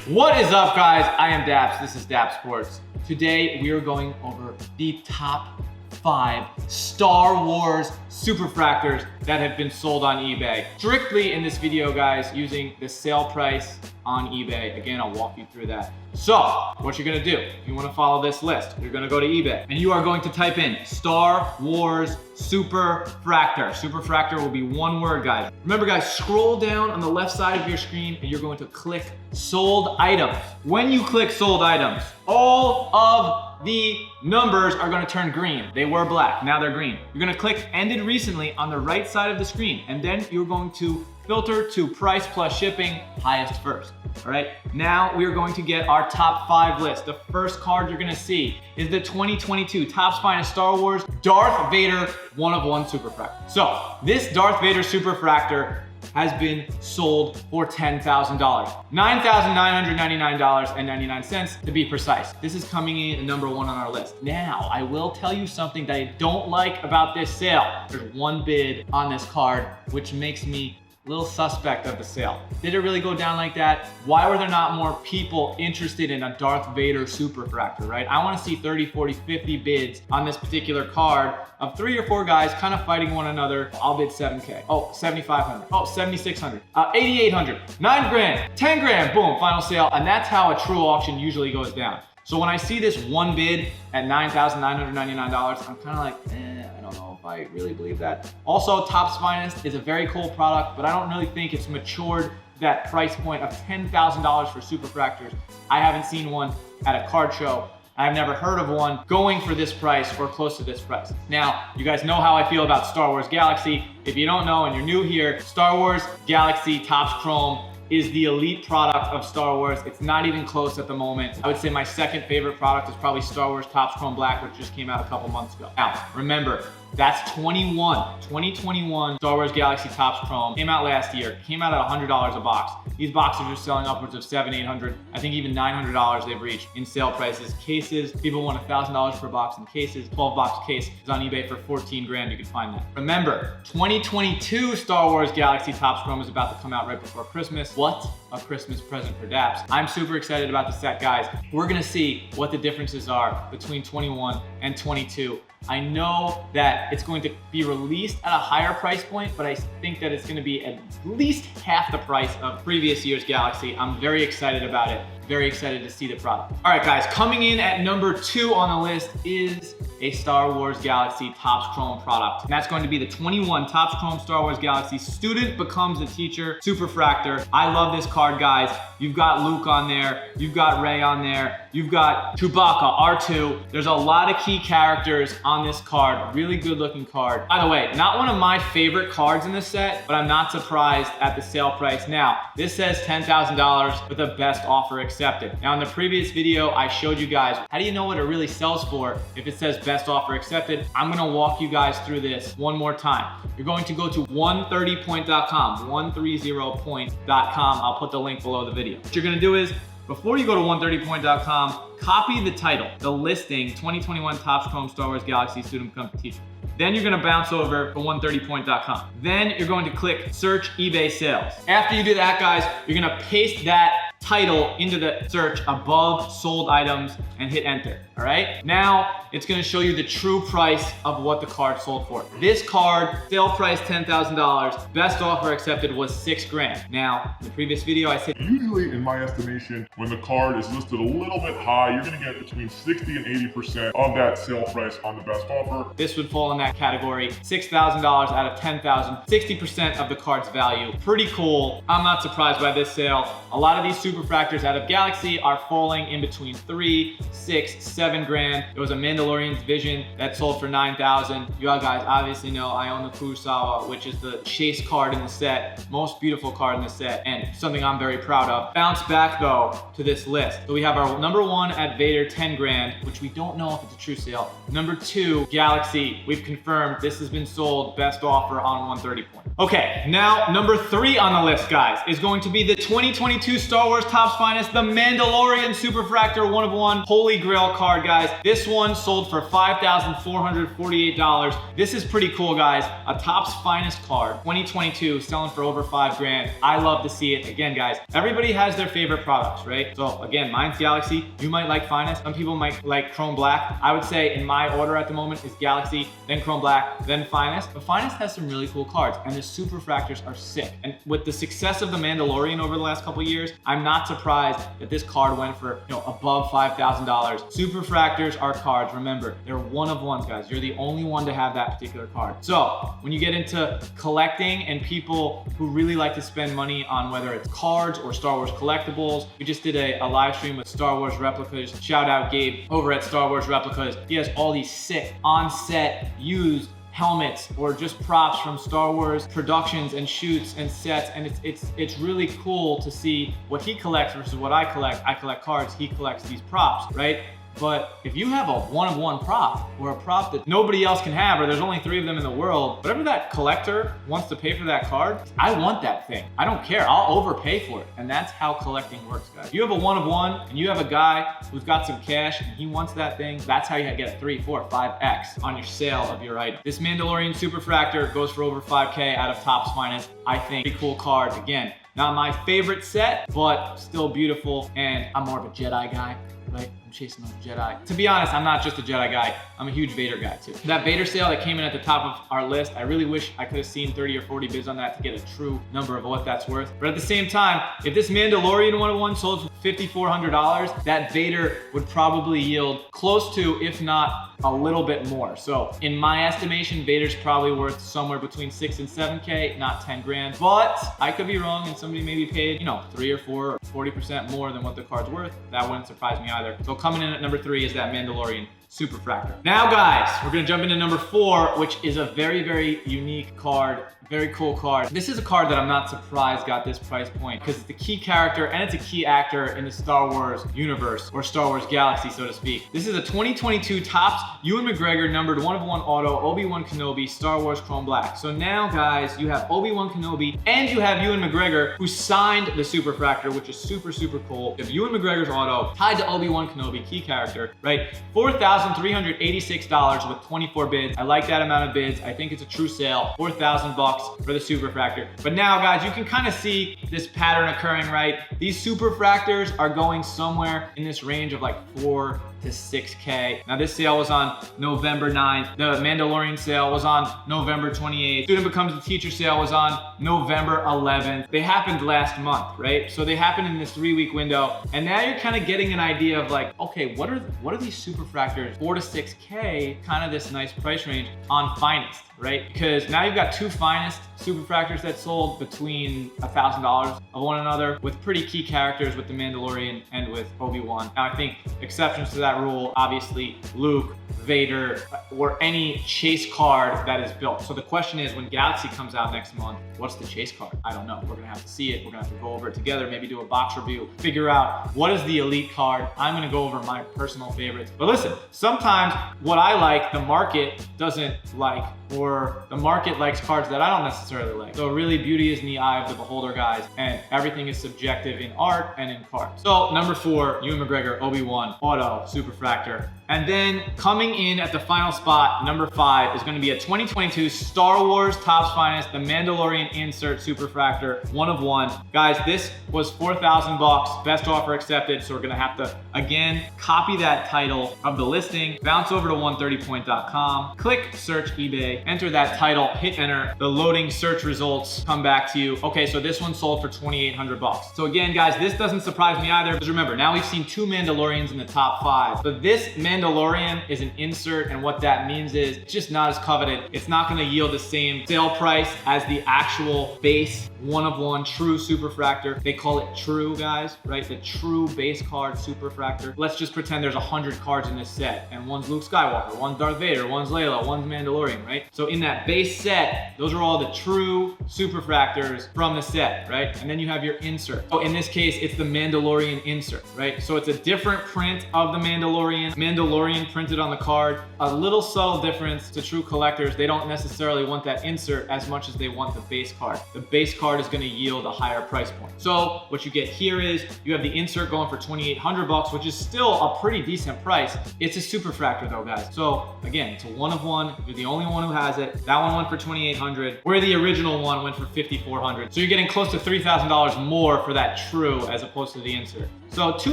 What is up, guys? I am Dappz. This is Dappz Sports. Today we are going over the top 5 Star Wars Superfractors that have been sold on eBay. Strictly in this video, guys, using the sale price on eBay. Again, I'll walk you through that. So, what you're gonna do, if you wanna follow this list, you're gonna go to eBay and you are going to type in Star Wars Superfractor. Superfractor will be one word, guys. Remember, guys, scroll down on the left side of your screen and you're going to click sold items. When you click sold items, all of the numbers are gonna turn green. They were black, now they're green. You're gonna click ended recently on the right side of the screen, and then you're going to filter to price plus shipping, highest first. All right, now we're going to get our top 5 list. The first card you're gonna see is the 2022 Topps Finest Star Wars Darth Vader 1/1 Superfractor. So this Darth Vader Superfractor has been sold for $10,000. $9,999.99 to be precise. This is coming in at number 1 on our list. Now, I will tell you something that I don't like about this sale. There's one bid on this card, which makes me a little suspect of the sale. Did it really go down like that? Why were there not more people interested in a Darth Vader Superfractor, right? I wanna see 30, 40, 50 bids on this particular card of 3 or 4 guys kind of fighting one another. I'll bid 7K. Oh, 7,500. Oh, 7,600. 8,800. 9 grand. 10 grand. Boom, final sale. And that's how a true auction usually goes down. So when I see this one bid at $9,999, I'm kind of like, I don't know if I really believe that. Also, Topps Finest is a very cool product, but I don't really think it's matured that price point of $10,000 for Superfractors. I haven't seen one at a card show. I've never heard of one going for this price or close to this price. Now, you guys know how I feel about Star Wars Galaxy. If you don't know and you're new here, Star Wars Galaxy Topps Chrome is the elite product of Star Wars. It's not even close at the moment. I would say my second favorite product is probably Star Wars Topps Chrome Black, which just came out a couple months ago. Now, remember, that's 2021 Star Wars Galaxy Topps Chrome. Came out last year, came out at $100 a box. These boxes are selling upwards of $700, $800, I think even $900 they've reached in sale prices. Cases, people want $1,000 per box in cases. 12-box case is on eBay for 14 grand, you can find that. Remember, 2022 Star Wars Galaxy Topps Chrome is about to come out right before Christmas. What a Christmas present for Dappz. I'm super excited about the set, guys. We're gonna see what the differences are between 21 and 22. I know that it's going to be released at a higher price point, but I think that it's going to be at least half the price of previous year's Galaxy. I'm very excited about it. Very excited to see the product. All right, guys, coming in at number 2 on the list is a Star Wars Galaxy Topps Chrome product. And that's going to be the 21 Topps Chrome Star Wars Galaxy Student Becomes a Teacher Superfractor. I love this card, guys. You've got Luke on there. You've got Rey on there. You've got Chewbacca, R2. There's a lot of key characters on this card. Really good looking card. By the way, not one of my favorite cards in this set, but I'm not surprised at the sale price. Now, this says $10,000 with a best offer accepted. Now, in the previous video, I showed you guys, how do you know what it really sells for if it says best offer accepted? I'm gonna walk you guys through this one more time. You're going to go to 130point.com, 130point.com. I'll put the link below the video. What you're gonna do is, before you go to 130point.com, copy the title, the listing, 2021 Topps Chrome Star Wars Galaxy Student Becomes a Teacher. Then you're gonna bounce over to 130point.com. Then you're going to click search eBay sales. After you do that, guys, you're gonna paste that title into the search above sold items and hit enter, all right? Now, it's gonna show you the true price of what the card sold for. This card, sale price $10,000, best offer accepted was 6 grand. Now, in the previous video, I said, usually in my estimation, when the card is listed a little bit high, you're gonna get between 60 and 80% of that sale price on the best offer. This would fall in that category. $6,000 out of 10,000, 60% of the card's value. Pretty cool. I'm not surprised by this sale. A lot of these Superfractors out of Galaxy are falling in between 3, 6, 7 grand. There was a Mandalorian Vision that sold for 9,000. You all guys obviously know I own the Kurosawa, which is the chase card in the set. Most beautiful card in the set, and something I'm very proud of. Bounce back though to this list. So we have our number 1 at Vader, 10 grand, which we don't know if it's a true sale. Number 2, Galaxy. We've confirmed this has been sold, best offer on 130point. Okay, now number 3 on the list, guys, is going to be the 2022 Star Wars Topps Finest, the Mandalorian Superfractor 1/1 Holy Grail card, guys. This one sold for $5,448. This is pretty cool, guys. A Topps Finest card, 2022, selling for over 5 grand. I love to see it. Again, guys, everybody everybody has their favorite products, right? So again, mine's Galaxy. You might like Finest. Some people might like Chrome Black. I would say in my order at the moment is Galaxy, then Chrome Black, then Finest. But Finest has some really cool cards, and the Superfractors are sick. And with the success of the Mandalorian over the last couple of years, I'm not surprised that this card went for, above $5,000. Superfractors are cards. Remember, they're one of ones, guys. You're the only one to have that particular card. So when you get into collecting and people who really like to spend money on whether it's cards or Star Wars collectibles, we just did a live stream with Star Wars Replicas. Shout out Gabe over at Star Wars Replicas. He has all these sick on-set used helmets or just props from Star Wars productions and shoots and sets, and it's really cool to see what he collects versus what I collect. I collect cards, he collects these props, right? But if you have a one-of-one prop or a prop that nobody else can have, or there's only 3 of them in the world, whatever that collector wants to pay for that card, I want that thing. I don't care, I'll overpay for it. And that's how collecting works, guys. If you have a one-of-one and you have a guy who's got some cash and he wants that thing, that's how you get a 3, 4, 5x on your sale of your item. This Mandalorian Superfractor goes for over 5K out of Dappz Finest. I think pretty cool card. Again, not my favorite set, but still beautiful. And I'm more of a Jedi guy, right? I'm chasing those Jedi. To be honest, I'm not just a Jedi guy. I'm a huge Vader guy too. That Vader sale that came in at the top of our list, I really wish I could have seen 30 or 40 bids on that to get a true number of what that's worth. But at the same time, if this Mandalorian 101 sold for $5,400, that Vader would probably yield close to, if not a little bit more. So in my estimation, Vader's probably worth somewhere between 6 and 7K, not 10 grand. But I could be wrong and somebody maybe paid, 3 or 4 or 40% more than what the card's worth. That wouldn't surprise me either. So coming in at number 3 is that Mandalorian Superfractor. Now guys, we're gonna jump into number 4, which is a very, very unique card. Very cool card. This is a card that I'm not surprised got this price point because it's the key character and it's a key actor in the Star Wars universe, or Star Wars galaxy, so to speak. This is a 2022 Dappz Ewan McGregor numbered 1/1 auto Obi-Wan Kenobi Star Wars Chrome Black. So now guys, you have Obi-Wan Kenobi and you have Ewan McGregor who signed the Superfractor, which is super, super cool. You have Ewan McGregor's auto tied to Obi-Wan Kenobi, key character, right? $4,386 with 24 bids. I like that amount of bids. I think it's a true sale. $4,000 for the Superfractor. But now guys, you can kind of see this pattern occurring, right? These Superfractors are going somewhere in this range of like 4 to 6K. Now this sale was on November 9th. The Mandalorian sale was on November 28th. Student Becomes a Teacher sale was on November 11th. They happened last month, right? So they happened in this 3-week window. And now you're kind of getting an idea of like, okay, what are these Superfractors? 4 to 6K, kind of this nice price range on Finest, right? Because now you've got 2 Finest Superfractors that sold between $1,000 of one another with pretty key characters with the Mandalorian and with Obi-Wan. Now I think exceptions to that rule, obviously Luke, Vader, or any chase card that is built. So the question is, when Galaxy comes out next month, what's the chase card? I don't know. We're gonna have to see it. We're gonna have to go over it together, maybe do a box review, figure out what is the elite card. I'm gonna go over my personal favorites. But listen, sometimes what I like, the market doesn't like, or the market likes cards that I don't necessarily like. So really, beauty is in the eye of the beholder, guys, and everything is subjective in art and in cards. So number 4, Ewan McGregor, Obi-Wan, auto, Superfractor. And then coming in at the final spot, number 5, is gonna be a 2022 Star Wars Dappz Finest, the Mandalorian insert Superfractor, 1/1. Guys, this was $4,000, best offer accepted, so we're gonna have to, again, copy that title of the listing, bounce over to 130point.com, click search eBay, enter that title, hit enter, the loading search results come back to you. Okay, so this one sold for $2,800. So again, guys, this doesn't surprise me either, because remember, now we've seen 2 Mandalorians in the top 5. So this Mandalorian is an insert, and what that means is it's just not as coveted. It's not gonna yield the same sale price as the actual base 1/1 true Superfractor. They call it true, guys, right? The true base card Superfractor. Let's just pretend there's 100 cards in this set, and one's Luke Skywalker, one's Darth Vader, one's Layla, one's Mandalorian, right? So in that base set, those are all the true Superfractors from the set, right? And then you have your insert. So in this case, it's the Mandalorian insert, right? So it's a different print of the Mandalorian. Mandalorian Mandalorian printed on the card. A little subtle difference to true collectors. They don't necessarily want that insert as much as they want the base card. The base card is gonna yield a higher price point. So what you get here is you have the insert going for 2,800 bucks, which is still a pretty decent price. It's a superfractor though, guys. So again, it's a one of one. You're the only one who has it. That one went for 2,800, where the original one went for 5,400. So you're getting close to $3,000 more for that true as opposed to the insert. So 2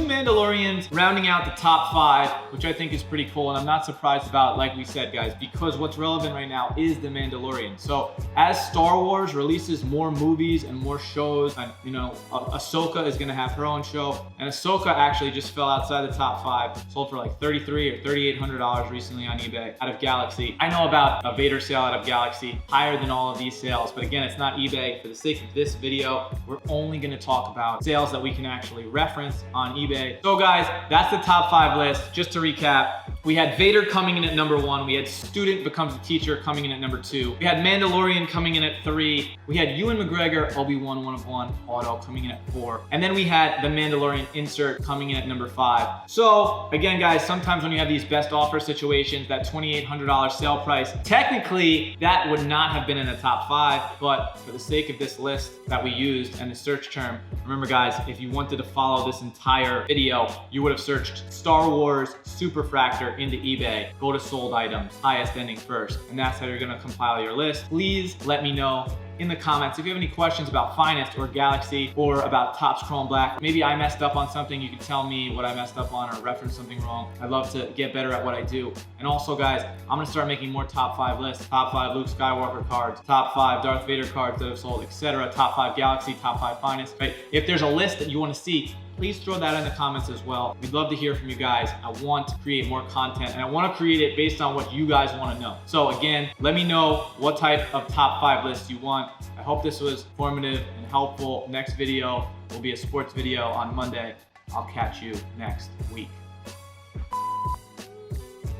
Mandalorians rounding out the top 5, which I think is pretty cool, and I'm not surprised about, like we said, guys, because what's relevant right now is the Mandalorian. So as Star Wars releases more movies and more shows, and you know, Ahsoka is gonna have her own show, and Ahsoka actually just fell outside the top 5, sold for like $3,300 or $3,800 recently on eBay out of Galaxy. I know about a Vader sale out of Galaxy, higher than all of these sales, but again, it's not eBay. For the sake of this video, we're only gonna talk about sales that we can actually reference on eBay. So guys, that's the top 5 list. Just to recap, we had Vader coming in at number 1. We had Student Becomes a Teacher coming in at number 2. We had Mandalorian coming in at 3. We had Ewan McGregor, Obi-Wan 1 of 1 auto coming in at 4. And then we had the Mandalorian insert coming in at number 5. So again, guys, sometimes when you have these best offer situations, that $2,800 sale price, technically that would not have been in the top 5, but for the sake of this list that we used and the search term, remember guys, if you wanted to follow this entire video, you would have searched Star Wars Superfractor into eBay, go to sold items, highest ending first, and that's how you're gonna compile your list. Please let me know in the comments if you have any questions about Finest or Galaxy or about Dappz Chrome Black. Maybe I messed up on something, you can tell me what I messed up on or reference something wrong. I'd love to get better at what I do. And also guys, I'm gonna start making more top 5 lists. Top 5 Luke Skywalker cards, top 5 Darth Vader cards that have sold, etc. Top 5 Galaxy, top 5 Finest, right? If there's a list that you wanna see, please throw that in the comments as well. We'd love to hear from you guys. I want to create more content and I want to create it based on what you guys want to know. So again, let me know what type of top 5 lists you want. I hope this was informative and helpful. Next video will be a sports video on Monday. I'll catch you next week.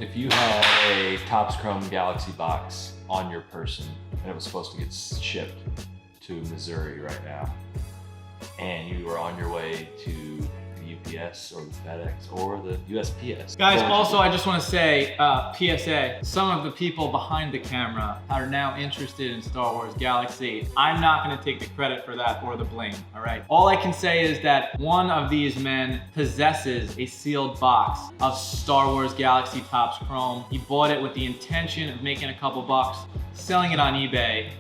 If you had a Dappz Chrome Galaxy box on your person and it was supposed to get shipped to Missouri right now, and you were on your way to the UPS or the FedEx or the USPS. Guys, also I just want to say, PSA, some of the people behind the camera are now interested in Star Wars Galaxy. I'm not going to take the credit for that or the blame, all right? All I can say is that one of these men possesses a sealed box of Star Wars Galaxy Dappz Chrome. He bought it with the intention of making a couple bucks, selling it on eBay.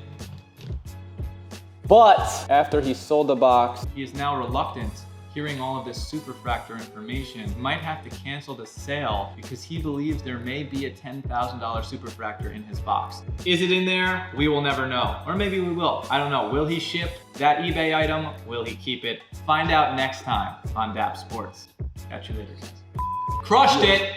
But after he sold the box, he is now reluctant. Hearing all of this superfractor information, he might have to cancel the sale because he believes there may be a $10,000 superfractor in his box. Is it in there? We will never know. Or maybe we will. I don't know. Will he ship that eBay item? Will he keep it? Find out next time on Dappz Sports. Catch you later, guys. Crushed it!